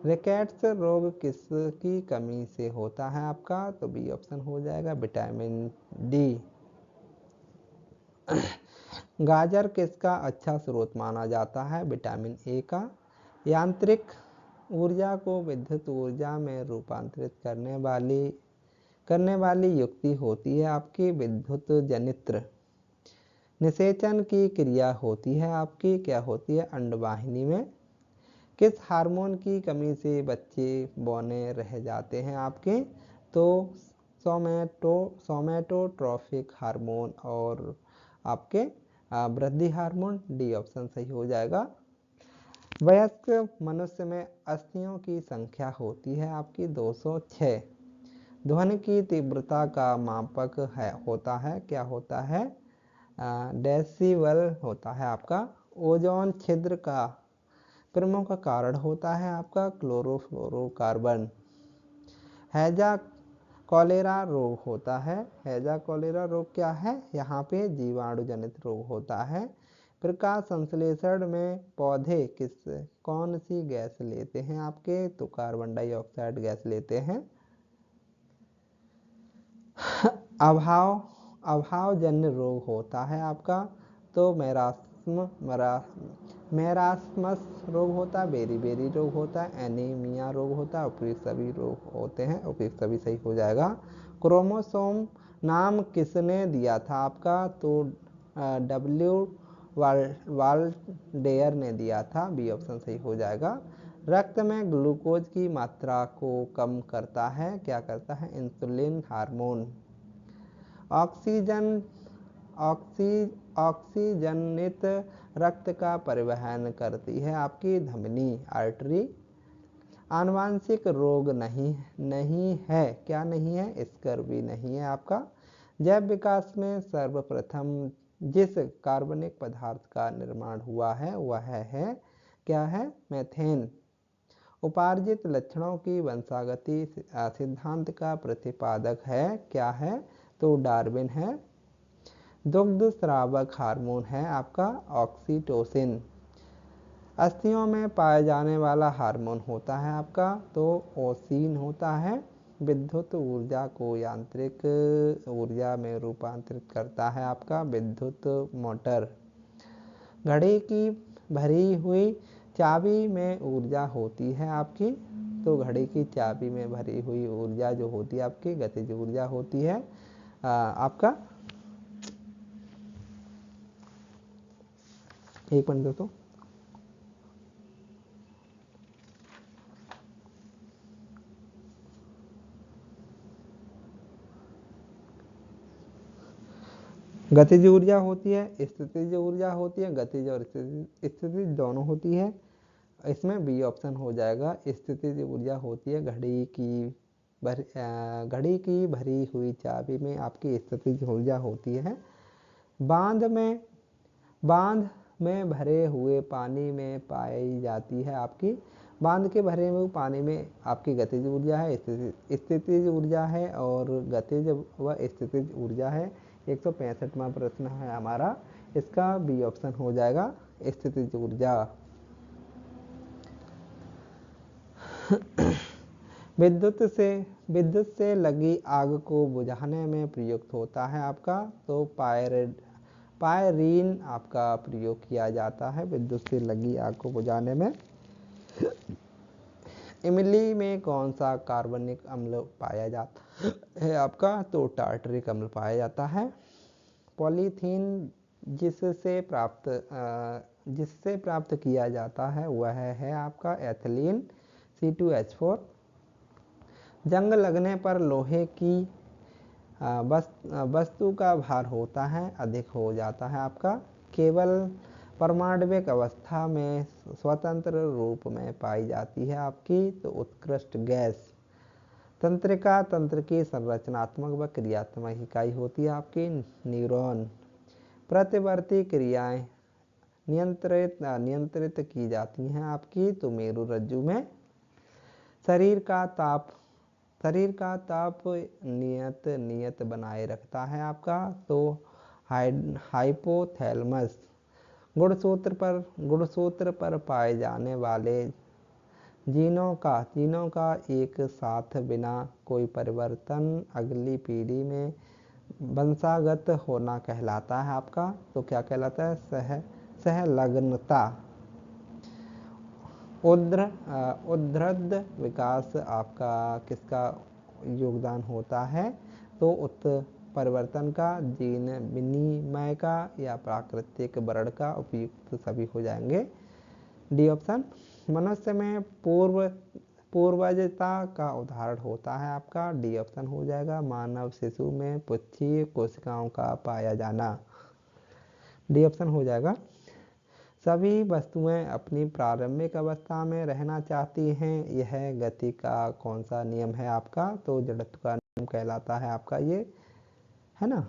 रिकेट्स रोग किसकी कमी से होता है आपका, तो बी ऑप्शन हो जाएगा, विटामिन डी। गाजर किसका अच्छा स्रोत माना जाता है, विटामिन ए का। यांत्रिक ऊर्जा को विद्युत ऊर्जा में रूपांतरित करने वाली युक्ति होती है आपकी विद्युत जनित्र। निषेचन की क्रिया होती है आपकी, क्या होती है, अंडवाहिनी में। किस हार्मोन की कमी से बच्चे बौने रह जाते हैं आपके, तो सोमैटोट्रोफिक हार्मोन और आपके वृद्धि हार्मोन, डी ऑप्शन सही हो जाएगा। वयस्क मनुष्य में अस्थियों की संख्या होती है आपकी 206। ध्वनि की तीव्रता का मापक होता है, क्या होता है, डेसिबल होता है आपका। ओजोन छिद्र का प्रमुख कारण होता है आपका क्लोरोफ्लोरोकार्बन। हैजा कॉलेरा रोग होता है, हैजा कॉलेरा रोग क्या है, यहाँ पे जीवाणु जनित रोग होता है। प्रकाश संश्लेषण में पौधे कौन सी गैस लेते हैं आपके, तो कार्बन डाइऑक्साइड गैस लेते हैं। अभावजन्य रोग होता है आपका, तो मेरास्मस रोग होता है, बेरी रोग होता है, एनीमिया रोग होता है, उपयुक्त सभी रोग होते हैं, उपयुक्त सभी सही हो जाएगा। क्रोमोसोम नाम किसने दिया था आपका, तो डब्ल्यू वाल्डेयर ने दिया था, बी ऑप्शन सही हो जाएगा। रक्त में ग्लूकोज की मात्रा को कम करता है, क्या करता है, इंसुलिन हार्मोन। ऑक्सीजनित रक्त का परिवहन करती है आपकी धमनी, आर्टरी। आनुवांशिक रोग नहीं है, क्या नहीं है, स्कर्वी नहीं है आपका। जैव विकास में सर्वप्रथम जिस कार्बनिक पदार्थ का निर्माण हुआ है वह है, क्या है, मीथेन। उपार्जित लक्षणों की वंशागति सिद्धांत का प्रतिपादक है, क्या है, तो डार्विन है। दुग्ध स्रावक हार्मोन है आपका ऑक्सीटोसिन। अस्थियों में पाए जाने वाला हार्मोन होता है आपका, तो ओसीन होता है। विद्युत ऊर्जा को यांत्रिक ऊर्जा में रूपांतरित करता है आपका विद्युत मोटर। घड़ी की भरी हुई चाबी में ऊर्जा होती है आपकी, तो घड़ी की चाबी में भरी हुई ऊर्जा जो होती है आपकी गतिज ऊर्जा होती है आपका। एक मिनट दोस्तों, गतिज ऊर्जा होती है, स्थितिज ऊर्जा होती है, गतिज और स्थितिज दोनों होती है। इसमें बी ऑप्शन हो जाएगा, स्थितिज ऊर्जा होती है घड़ी की भरी हुई चाबी में आपकी स्थितिज ऊर्जा होती है। बांध में भरे हुए पानी में पाई जाती है आपकी, बांध के भरे हुए पानी में आपकी गतिज ऊर्जा है, स्थितिज ऊर्जा है और गतिज व स्थितिज ऊर्जा है। 165वां प्रश्न है हमारा, इसका बी ऑप्शन हो जाएगा, स्थितिज ऊर्जा। विद्युत से लगी आग को बुझाने में प्रयुक्त होता है आपका, तो पायरीन आपका प्रयोग किया जाता है विद्युत से लगी आग को बुझाने में। इमली में कौन सा कार्बनिक अम्ल पाया जाता है आपका, तो टार्टरिक अम्ल पाया जाता है। पॉलीथीन जिससे प्राप्त किया जाता है वह है आपका एथिलीन, C2H4। जंग लगने पर लोहे की वस्तु का भार होता है अधिक हो जाता है आपका। केबल परमाणविक अवस्था में स्वतंत्र रूप में पाई जाती है आपकी, तो उत्कृष्ट गैस। तंत्रिका तंत्र की संरचनात्मक व क्रियात्मक इकाई होती है आपकी न्यूरॉन। प्रतिवर्ती क्रियाएं नियंत्रित की जाती हैं आपकी, तो मेरुरज्जु में। शरीर का ताप नियत बनाए रखता है आपका, तो हाइपोथैलेमस। गुणसूत्र पर पाए जाने वाले जीनों का एक साथ बिना कोई परिवर्तन अगली पीढ़ी में वंशागत होना कहलाता है आपका, तो क्या कहलाता है? सहलग्नता। उद्धृत विकास आपका किसका योगदान होता है? तो उत्परिवर्तन का, जीन विनिमय का या प्राकृतिक वर्ण का, उपयुक्त सभी हो जाएंगे। D option. मनुष्य में पूर्वजता का उदाहरण होता है आपका, डी ऑप्शन हो जाएगा। मानव शिशु में पुच्छीय कोशिकाओं का पाया जाना, डी ऑप्शन हो जाएगा। सभी वस्तुएं अपनी प्रारंभिक अवस्था में रहना चाहती हैं, यह गति का कौन सा नियम है आपका? तो जड़त्व का नियम कहलाता है आपका, ये है ना।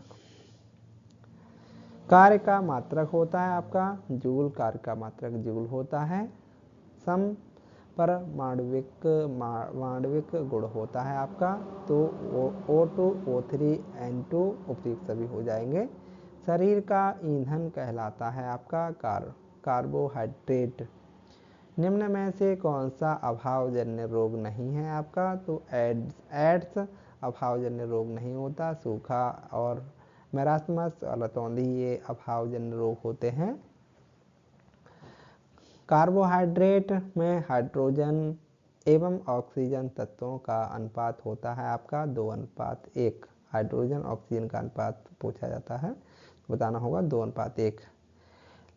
कार्य का मात्रक होता है आपका जूल, कार्य का मात्रक जूल होता है। सम परमाणविक गुण होता है आपका, तो O2 O3 N2 उपयुक्त सभी हो जाएंगे। शरीर का ईंधन कहलाता है आपका कार्बोहाइड्रेट। निम्न में से कौन सा अभावजन्य रोग नहीं है आपका? तो एड्स अभावजन्य रोग नहीं होता। सूखा और मैरास्मस और रतौंधी ये अभावजन्य रोग होते हैं। कार्बोहाइड्रेट में हाइड्रोजन एवं ऑक्सीजन तत्वों का अनुपात होता है आपका 2:1। हाइड्रोजन ऑक्सीजन का अनुपात पूछा जाता है, बताना होगा 2:1।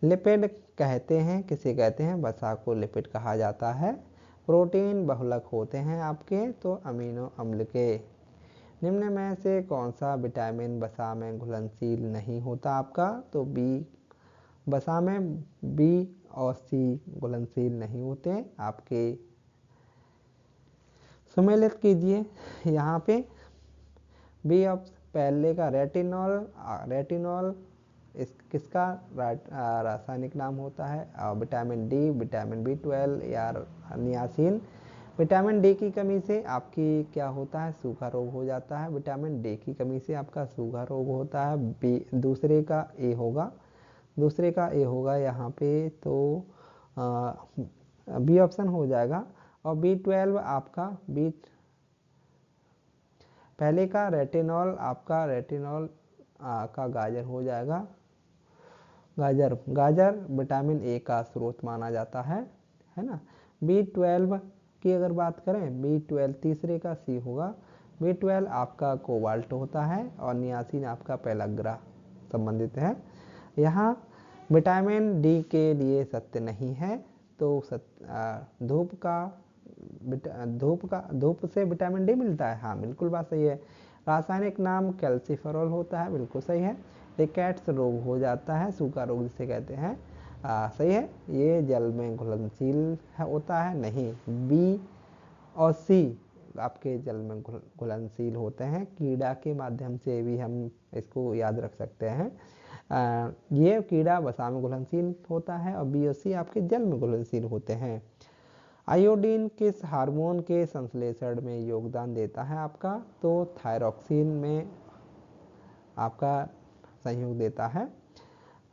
लिपिड कहते हैं, किसे कहते हैं? वसा को लिपिड कहा जाता है। प्रोटीन बहुलक होते हैं आपके, तो अमीनो अम्ल के। निम्न में से कौन सा विटामिन वसा में घुलनशील नहीं होता आपका? तो बी। वसा में बी और सी घुलनशील नहीं होते आपके। सम्मिलित कीजिए यहाँ पे बी ऑप्शन पहले का रेटिनॉल किसका रासायनिक नाम होता है? विटामिन डी, विटामिन B12 या नियासिन। विटामिन डी की कमी से आपकी क्या होता है? सूखा रोग हो जाता है। विटामिन डी की कमी से आपका सूखा रोग होता है। बी दूसरे का ए होगा यहाँ पे, तो बी ऑप्शन हो जाएगा। और B12 आपका पहले का रेटिनॉल आपका का गाजर हो जाएगा। गाजर विटामिन ए का स्रोत माना जाता है ना। B12 की अगर बात करें, B12 तीसरे का सी होगा। B12 आपका कोबाल्ट होता है और नियासिन आपका पेलग्रा संबंधित है। यहाँ विटामिन डी के लिए सत्य नहीं है, तो धूप से विटामिन डी मिलता है, हाँ बिल्कुल बात सही है। रासायनिक नाम कैल्सिफेरॉल होता है, बिल्कुल सही है। रिकेट्स रोग हो जाता है, सूखा रोग जिसे कहते हैं, सही है। ये जल में घुलनशील होता है, नहीं। बी और सी आपके जल में घुलनशील होते हैं। कीड़ा के माध्यम से भी हम इसको याद रख सकते हैं। ये कीड़ा वसा में घुलनशील होता है और बी और सी आपके जल में घुलनशील होते हैं। आयोडीन किस हार्मोन के संश्लेषण में योगदान देता है आपका? तो थायरॉक्सिन में आपका सहयोग देता है।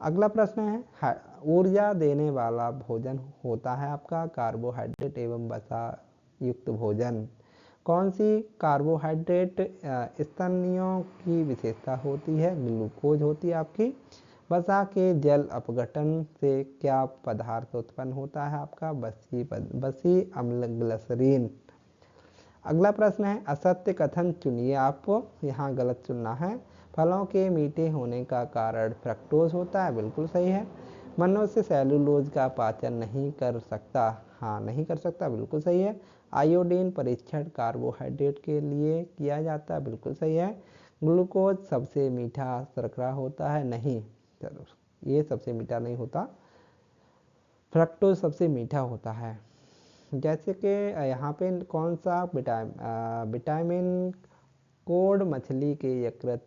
अगला प्रश्न है ऊर्जा देने वाला भोजन होता है आपका कार्बोहाइड्रेट एवं वसा युक्त भोजन। कौन सी कार्बोहाइड्रेट स्तनियों की विशेषता होती है? ग्लूकोज होती है आपकी। वसा के जल अपघटन से क्या पदार्थ उत्पन्न होता है आपका? बसी अम्ल ग्लिसरीन। अगला प्रश्न है असत्य कथन चुनिए, आपको यहाँ गलत चुनना है। फलों के मीठे होने का कारण फ्रक्टोज होता है, बिल्कुल सही है। मनुष्य सेलुलोज का पाचन नहीं कर सकता, हाँ नहीं कर सकता, बिल्कुल सही है। आयोडीन परीक्षण कार्बोहाइड्रेट के लिए किया जाता है, बिल्कुल सही है। ग्लूकोज सबसे मीठा शर्करा होता है, नहीं, चलो ये सबसे मीठा नहीं होता, फ्रक्टोज सबसे मीठा होता है। जैसे कि यहाँ पे कौन सा विटामिन कोड मछली के यकृत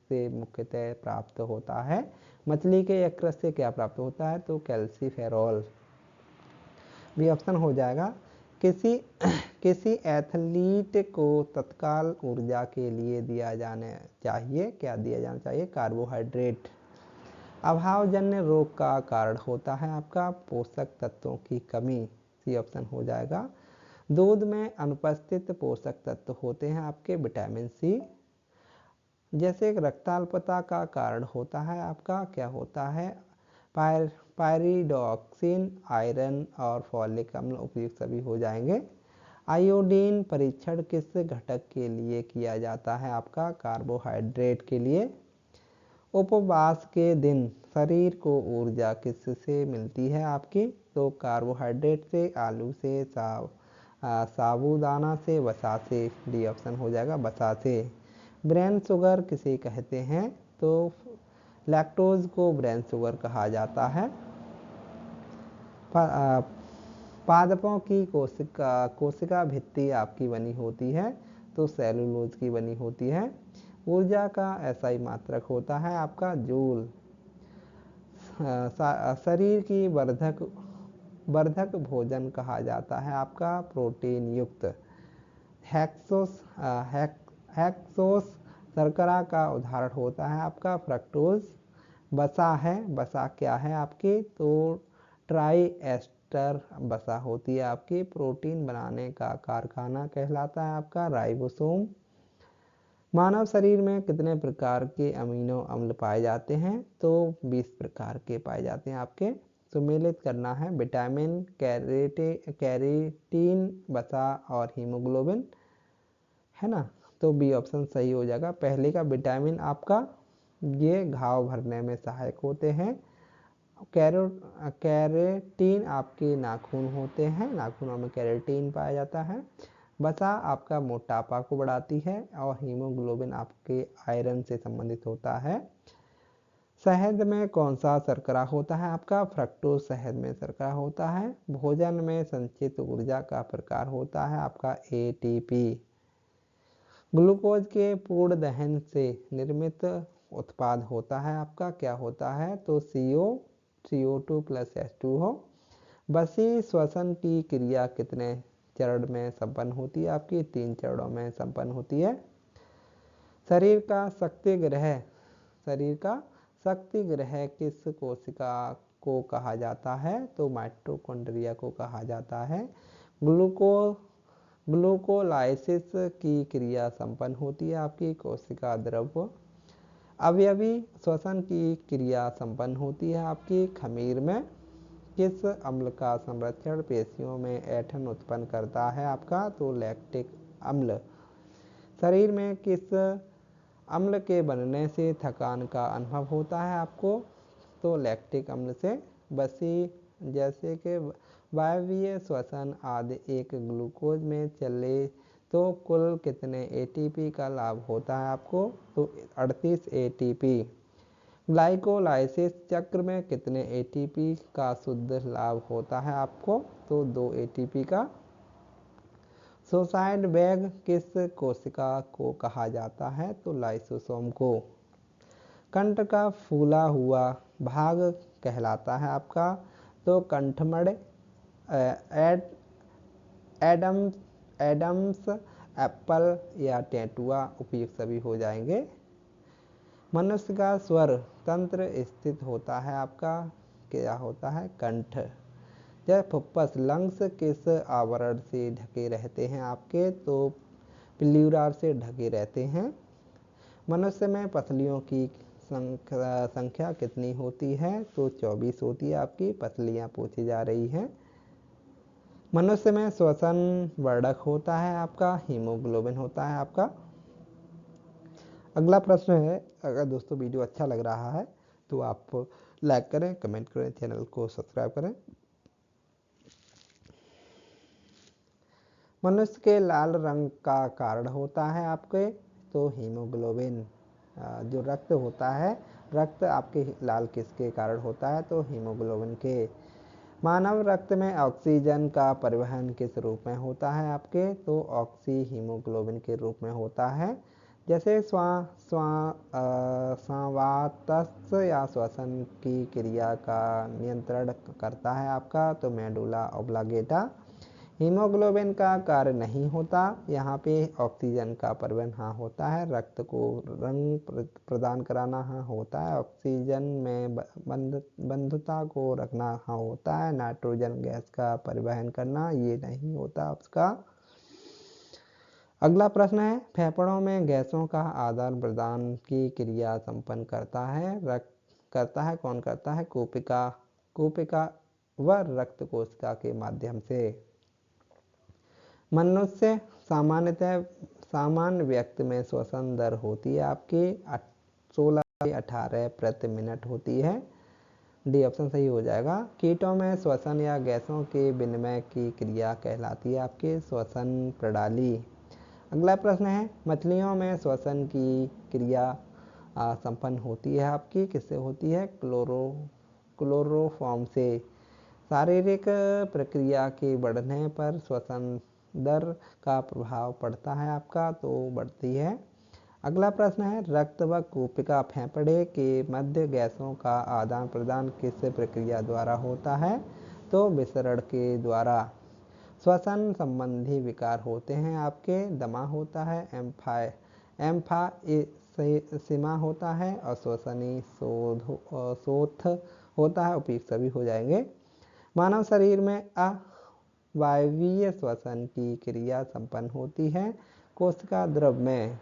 से मुख्यतः प्राप्त होता है। मछली के यकृत से क्या प्राप्त होता है, तो कैल्सीफेरॉल भी ऑप्शन हो जाएगा। किसी किसी एथलीट को तत्काल ऊर्जा के लिए दिया जाना चाहिए, क्या दिया जाना चाहिए, कार्बोहाइड्रेट। अभावजन्य रोग का कारण होता है आपका पोषक तत्वों की कमी, सी ऑप्शन हो जाएगा। दूध में अनुपस्थित पोषक तत्व होते हैं आपके विटामिन सी। जैसे एक रक्ताल्पता का कारण होता है आपका क्या होता है, पायरिडॉक्सिन, आयरन और फॉलिक अम्ल उपयुक्त सभी हो जाएंगे। आयोडीन परीक्षण किस घटक के लिए किया जाता है, आपका कार्बोहाइड्रेट के लिए। उपवास के दिन शरीर को ऊर्जा किससे मिलती है आपकी, तो कार्बोहाइड्रेट से, आलू से, साबूदाना से, वसा से, डी ऑप्शन हो जाएगा वसा से। ब्रेन शुगर किसे कहते हैं, तो लैक्टोज को ब्रेन शुगर कहा जाता है। पादपों की कोशिका भित्ति आपकी बनी होती है, तो सेलुलोज की बनी होती है। ऊर्जा का SI मात्रक होता है आपका जूल। शरीर की वर्धक भोजन कहा जाता है आपका प्रोटीन युक्त। हेक्सोस शर्करा का उदाहरण होता है आपका फ्रक्टोज। वसा है, वसा क्या है आपकी, तो ट्राई एस्टर वसा होती है आपकी। प्रोटीन बनाने का कारखाना कहलाता है आपका राइबोसोम। मानव शरीर में कितने प्रकार के अमीनो अम्ल पाए जाते हैं, तो 20 प्रकार के पाए जाते हैं आपके। सुमेलित करना है विटामिन, कैरेटीन, वसा और हीमोग्लोबिन, है ना, तो बी ऑप्शन सही हो जाएगा। पहले का विटामिन आपका ये घाव भरने में सहायक होते हैं। कैरेटीन आपके नाखून होते हैं, नाखूनों में कैरेटीन पाया जाता है। वसा आपका मोटापा को बढ़ाती है और हीमोग्लोबिन आपके आयरन से संबंधित होता है। शहद में कौन सा शर्करा होता है आपका, फ्रक्टोज शहद में शर्करा होता है। भोजन में संचित ऊर्जा का प्रकार होता है आपका ATP। ग्लूकोज के पूर्ण दहन से निर्मित उत्पाद होता है आपका क्या होता है, तो CO2 + H2O। बसी श्वसन की क्रिया कितने चरण में संपन्न होती है आपकी, 3 चरणों में संपन्न होती है। शरीर का शक्ति ग्रह किस कोशिका को कहा जाता है, तो माइटोकॉन्ड्रिया को कहा जाता है। ग्लूकोलाइसिस की क्रिया संपन्न होती है आपकी कोशिका द्रव्य। अवयवी श्वसन की क्रिया संपन्न होती है आपकी खमीर में। किस अम्ल का संरक्षण पेशियों में ऐंठन उत्पन्न करता है आपका, तो लैक्टिक अम्ल। शरीर में किस अम्ल के बनने से थकान का अनुभव होता है आपको, तो लैक्टिक अम्ल से। बसी जैसे कि वायवीय श्वसन आदि एक ग्लूकोज में चले तो कुल कितने ATP का लाभ होता है आपको, तो 38 ATP। ग्लाइकोलाइसिस चक्र में कितने ATP का शुद्ध लाभ होता है आपको, तो 2 ATP का। सुसाइड बैग किस कोशिका को कहा जाता है, तो लाइसोसोम को। कंठ का फूला हुआ भाग कहलाता है आपका, तो कंठमण, एडम्स एप्पल या टेटुआ उपयुक्त सभी हो जाएंगे। मनुष्य का स्वर तंत्र स्थित होता है आपका क्या होता है, कंठ। जब फुफ्फुस लंग्स किस आवरण से ढके रहते हैं आपके, तो प्ल्यूरा से ढके रहते हैं। मनुष्य में पसलियों की संख्या कितनी होती है, तो 24 होती है आपकी। पसलियाँ पूछी जा रही हैं। मनुष्य में श्वसन वर्धक होता है आपका हीमोग्लोबिन होता है आपका। अगला प्रश्न है, अगर दोस्तों वीडियो अच्छा लग रहा है तो आप लाइक करें, कमेंट करें, चैनल को सब्सक्राइब करें। मनुष्य के लाल रंग का कारण होता है आपके, तो हीमोग्लोबिन। जो रक्त होता है, रक्त आपके लाल किसके कारण होता है, तो हीमोग्लोबिन के। मानव रक्त में ऑक्सीजन का परिवहन किस रूप में होता है आपके? तो ऑक्सी हीमोग्लोबिन के रूप में होता है। जैसे श्वास या श्वसन की क्रिया का नियंत्रण करता है आपका, तो मेडुला ऑब्लांगेटा। हीमोग्लोबिन का कार्य नहीं होता, यहाँ पे ऑक्सीजन का परिवहन हाँ होता है, रक्त को रंग प्रदान कराना हाँ होता है, ऑक्सीजन में बंधुता को रखना हाँ होता है, नाइट्रोजन गैस का परिवहन करना ये नहीं होता उसका। अगला प्रश्न है, फेफड़ों में गैसों का आदान प्रदान की क्रिया संपन्न करता है, कौन करता है? कूपिका व रक्त कोशिका के माध्यम से। मनुष्य सामान्य व्यक्ति में श्वसन दर होती है आपकी 16 से 18 प्रति मिनट होती है। डी ऑप्शन सही हो जाएगा। कीटों में श्वसन या गैसों के विनिमय की क्रिया कहलाती है आपकी श्वसन प्रणाली। अगला प्रश्न है, मछलियों में श्वसन की क्रिया संपन्न होती है आपकी किससे होती है? क्लोरोफॉर्म से। शारीरिक प्रक्रिया के बढ़ने पर श्वसन दर का प्रभाव पड़ता है आपका, तो बढ़ती है। अगला प्रश्न है, रक्त व कूपिका फेफड़े के मध्य गैसों का आदान प्रदान किस प्रक्रिया द्वारा होता है? तो विसरण के द्वारा। श्वसन संबंधी विकार होते हैं आपके, दमा होता है, एम्फाइसीमा होता है, अश्वसनी शोथ होता है, उपयुक्त सभी हो जाएंगे। मानव शरीर में अवायवीय श्वसन की क्रिया संपन्न होती है कोशिका द्रव में।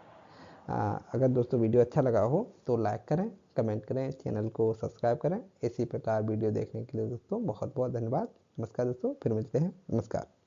अगर दोस्तों वीडियो अच्छा लगा हो तो लाइक करें, कमेंट करें, चैनल को सब्सक्राइब करें। इसी प्रकार वीडियो देखने के लिए दोस्तों बहुत बहुत धन्यवाद। नमस्कार दोस्तों, फिर मिलते हैं। नमस्कार।